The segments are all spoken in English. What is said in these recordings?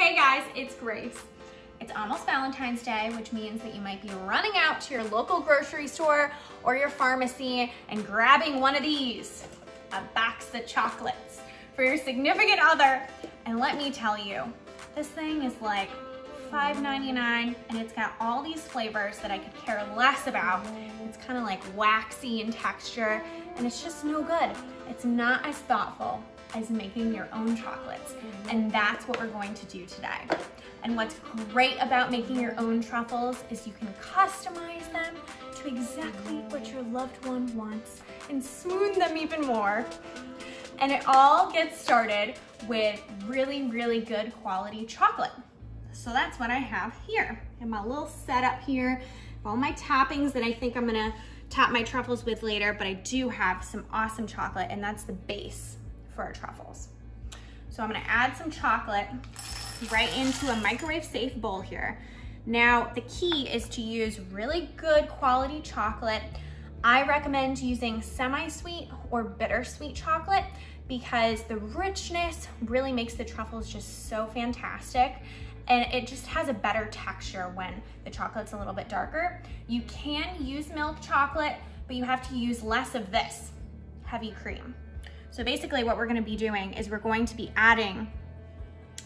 Hey guys, it's Grace. It's almost Valentine's Day, which means that you might be running out to your local grocery store or your pharmacy and grabbing one of these, a box of chocolates for your significant other. And let me tell you, this thing is like $5.99 and it's got all these flavors that I could care less about. It's kind of like waxy in texture and it's just no good. It's not as thoughtful as making your own chocolates. And that's what we're going to do today. And what's great about making your own truffles is you can customize them to exactly what your loved one wants and smooth them even more. And it all gets started with really, really good quality chocolate. So that's what I have here. I have my little setup here, all my toppings that I think I'm gonna top my truffles with later, but I do have some awesome chocolate and that's the base for our truffles. So I'm gonna add some chocolate right into a microwave safe bowl here. Now, the key is to use really good quality chocolate. I recommend using semi-sweet or bittersweet chocolate because the richness really makes the truffles just so fantastic. And it just has a better texture when the chocolate's a little bit darker. You can use milk chocolate, but you have to use less of this heavy cream. So basically what we're gonna be doing is we're going to be adding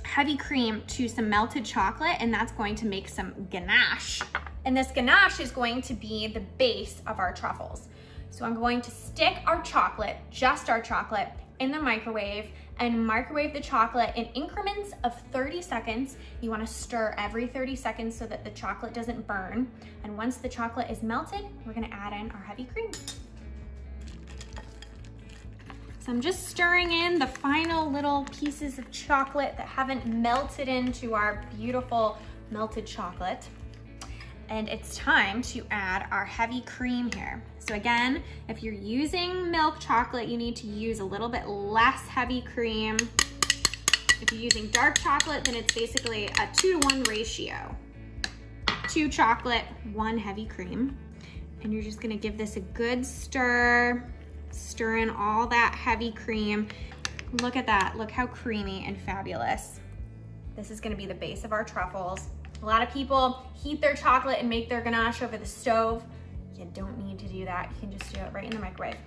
heavy cream to some melted chocolate, and that's going to make some ganache. And this ganache is going to be the base of our truffles. So I'm going to stick our chocolate, just our chocolate, in the microwave and microwave the chocolate in increments of 30 seconds. You wanna stir every 30 seconds so that the chocolate doesn't burn. And once the chocolate is melted, we're gonna add in our heavy cream. So I'm just stirring in the final little pieces of chocolate that haven't melted into our beautiful melted chocolate. And it's time to add our heavy cream here. So again, if you're using milk chocolate, you need to use a little bit less heavy cream. If you're using dark chocolate, then it's basically a 2-to-1 ratio. 2 chocolate, 1 heavy cream. And you're just gonna give this a good stir. Stir in all that heavy cream. Look at that, look how creamy and fabulous. This is gonna be the base of our truffles. A lot of people heat their chocolate and make their ganache over the stove. You don't need to do that. You can just do it right in the microwave.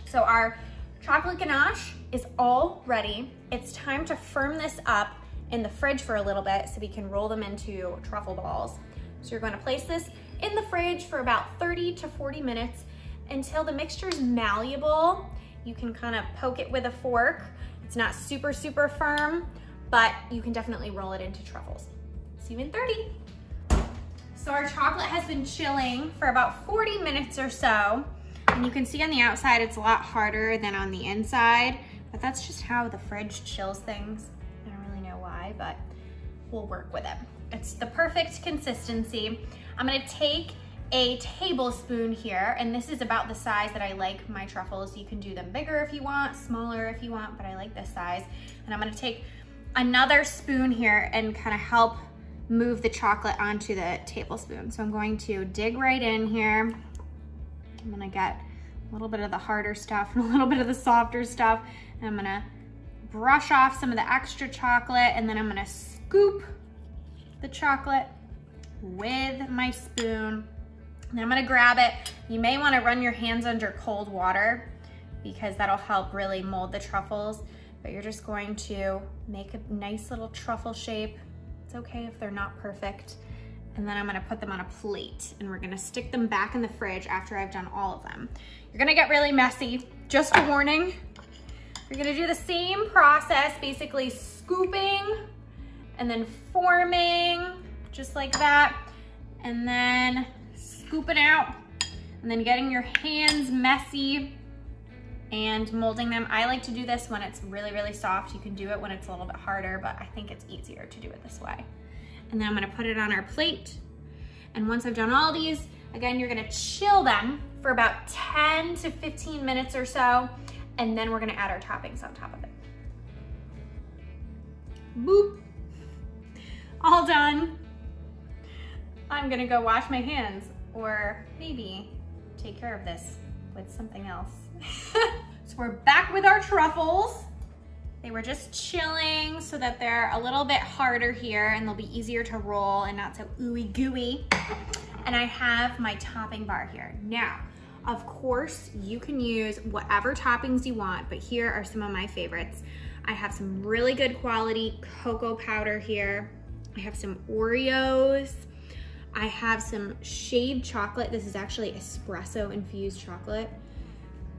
So our chocolate ganache is all ready. It's time to firm this up in the fridge for a little bit so we can roll them into truffle balls. So you're gonna place this in the fridge for about 30 to 40 minutes until the mixture is malleable. You can kind of poke it with a fork. It's not super, super firm, but you can definitely roll it into truffles. See you in 30. So our chocolate has been chilling for about 40 minutes or so. And you can see on the outside, it's a lot harder than on the inside, but that's just how the fridge chills things. I don't really know why, but we'll work with it. It's the perfect consistency. I'm gonna take a tablespoon here, and this is about the size that I like my truffles. You can do them bigger if you want, smaller if you want, but I like this size. And I'm gonna take another spoon here and kind of help move the chocolate onto the tablespoon. So I'm going to dig right in here. I'm gonna get a little bit of the harder stuff and a little bit of the softer stuff. And I'm gonna brush off some of the extra chocolate, and then I'm gonna scoop the chocolate with my spoon. And then I'm gonna grab it. You may wanna run your hands under cold water because that'll help really mold the truffles, but you're just going to make a nice little truffle shape. It's okay if they're not perfect. And then I'm gonna put them on a plate and we're gonna stick them back in the fridge after I've done all of them. You're gonna get really messy, just a warning. You're gonna do the same process, basically scooping and then forming, just like that. And then scooping out and then getting your hands messy and molding them. I like to do this when it's really, really soft. You can do it when it's a little bit harder, but I think it's easier to do it this way. And then I'm gonna put it on our plate. And once I've done all these, again, you're gonna chill them for about 10 to 15 minutes or so, and then we're gonna add our toppings on top of it. Boop, all done. I'm gonna go wash my hands, or maybe take care of this with something else. So we're back with our truffles. They were just chilling so that they're a little bit harder here and they'll be easier to roll and not so ooey gooey. And I have my topping bar here. Now, of course, you can use whatever toppings you want, but here are some of my favorites. I have some really good quality cocoa powder here. I have some Oreos. I have some shaved chocolate. This is actually espresso infused chocolate.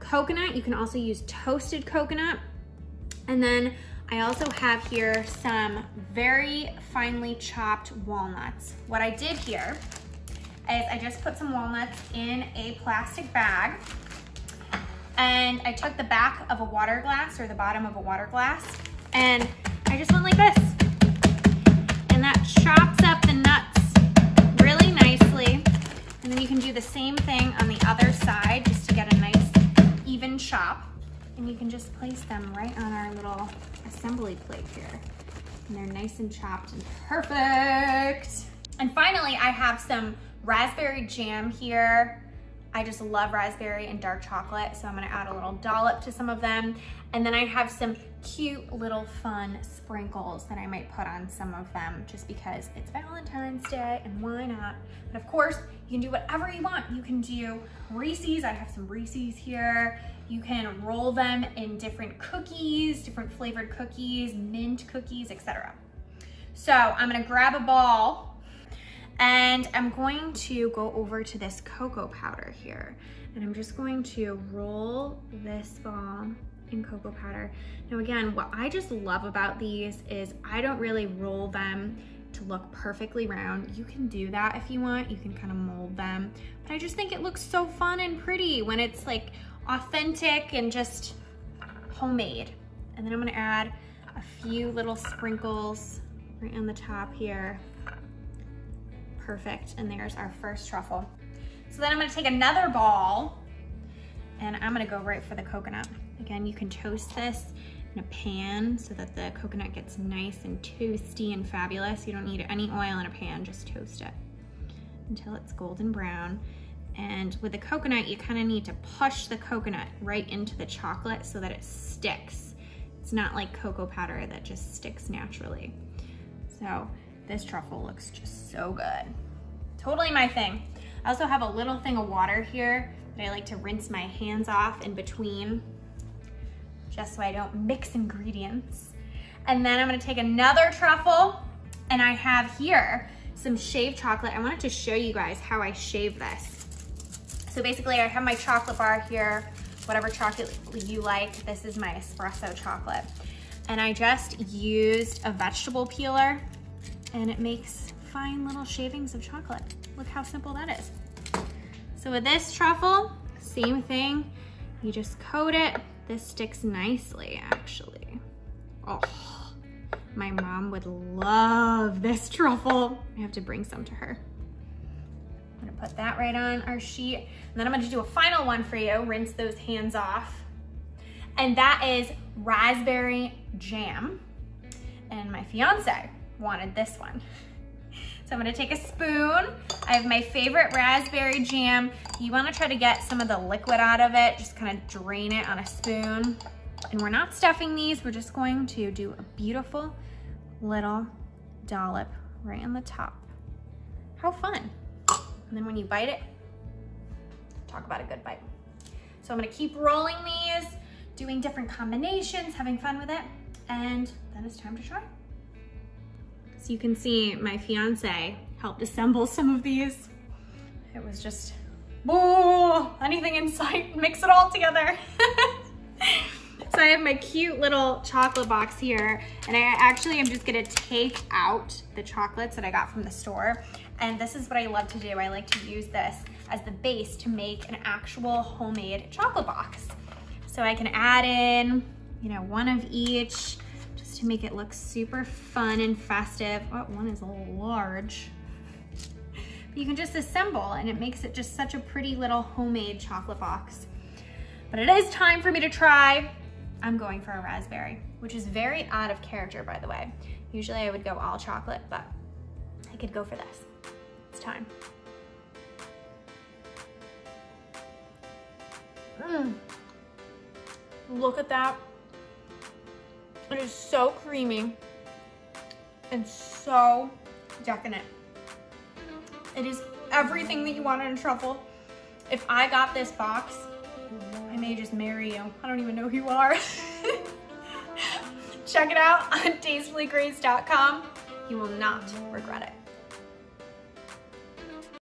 Coconut, you can also use toasted coconut. And then I also have here some very finely chopped walnuts. What I did here is I just put some walnuts in a plastic bag, and I took the back of a water glass or the bottom of a water glass, and I just went like this. And that chops up the nuts really nicely. And then you can do the same thing on the other side just to get a nice even chop. And you can just place them right on our little assembly plate here. And they're nice and chopped and perfect. And finally, I have some raspberry jam here. I just love raspberry and dark chocolate, so I'm gonna add a little dollop to some of them. And then I have some cute little fun sprinkles that I might put on some of them just because it's Valentine's Day and why not? But of course, you can do whatever you want. You can do Reese's, I have some Reese's here. You can roll them in different cookies, different flavored cookies, mint cookies, etc. So I'm gonna grab a ball and I'm going to go over to this cocoa powder here. And I'm just going to roll this ball in cocoa powder. Now again, what I just love about these is I don't really roll them to look perfectly round. You can do that if you want. You can kind of mold them. But I just think it looks so fun and pretty when it's like authentic and just homemade. And then I'm gonna add a few little sprinkles right on the top here. Perfect, and there's our first truffle. So then I'm gonna take another ball and I'm gonna go right for the coconut. Again, you can toast this in a pan so that the coconut gets nice and toasty and fabulous. You don't need any oil in a pan, just toast it until it's golden brown. And with the coconut, you kind of need to push the coconut right into the chocolate so that it sticks. It's not like cocoa powder that just sticks naturally. So this truffle looks just so good. Totally my thing. I also have a little thing of water here that I like to rinse my hands off in between, just so I don't mix ingredients. And then I'm gonna take another truffle, and I have here some shaved chocolate. I wanted to show you guys how I shave this. So basically I have my chocolate bar here, whatever chocolate you like. This is my espresso chocolate. And I just used a vegetable peeler and it makes fine little shavings of chocolate. Look how simple that is. So with this truffle, same thing. You just coat it. This sticks nicely, actually. Oh, my mom would love this truffle. I have to bring some to her. I'm gonna put that right on our sheet. And then I'm gonna do a final one for you, rinse those hands off. And that is raspberry jam. And my fiance wanted this one. So I'm gonna take a spoon. I have my favorite raspberry jam. You wanna try to get some of the liquid out of it, just kind of drain it on a spoon. And we're not stuffing these, we're just going to do a beautiful little dollop right on the top. How fun. And then when you bite it, talk about a good bite. So I'm gonna keep rolling these, doing different combinations, having fun with it, and then it's time to try. So you can see my fiance helped assemble some of these. It was just, whoa, anything in sight, mix it all together. So I have my cute little chocolate box here, and I actually am just gonna take out the chocolates that I got from the store. And this is what I love to do. I like to use this as the base to make an actual homemade chocolate box. So I can add in, you know, one of each just to make it look super fun and festive. Oh, one is a little large. But you can just assemble and it makes it just such a pretty little homemade chocolate box. But it is time for me to try. I'm going for a raspberry, which is very out of character, by the way. Usually I would go all chocolate, but I could go for this. It's time. Look at that. It is so creamy and so decadent. It is everything that you want in a truffle. If I got this box, I may just marry you. I don't even know who you are. Check it out on tastefullygrace.com. You will not regret it.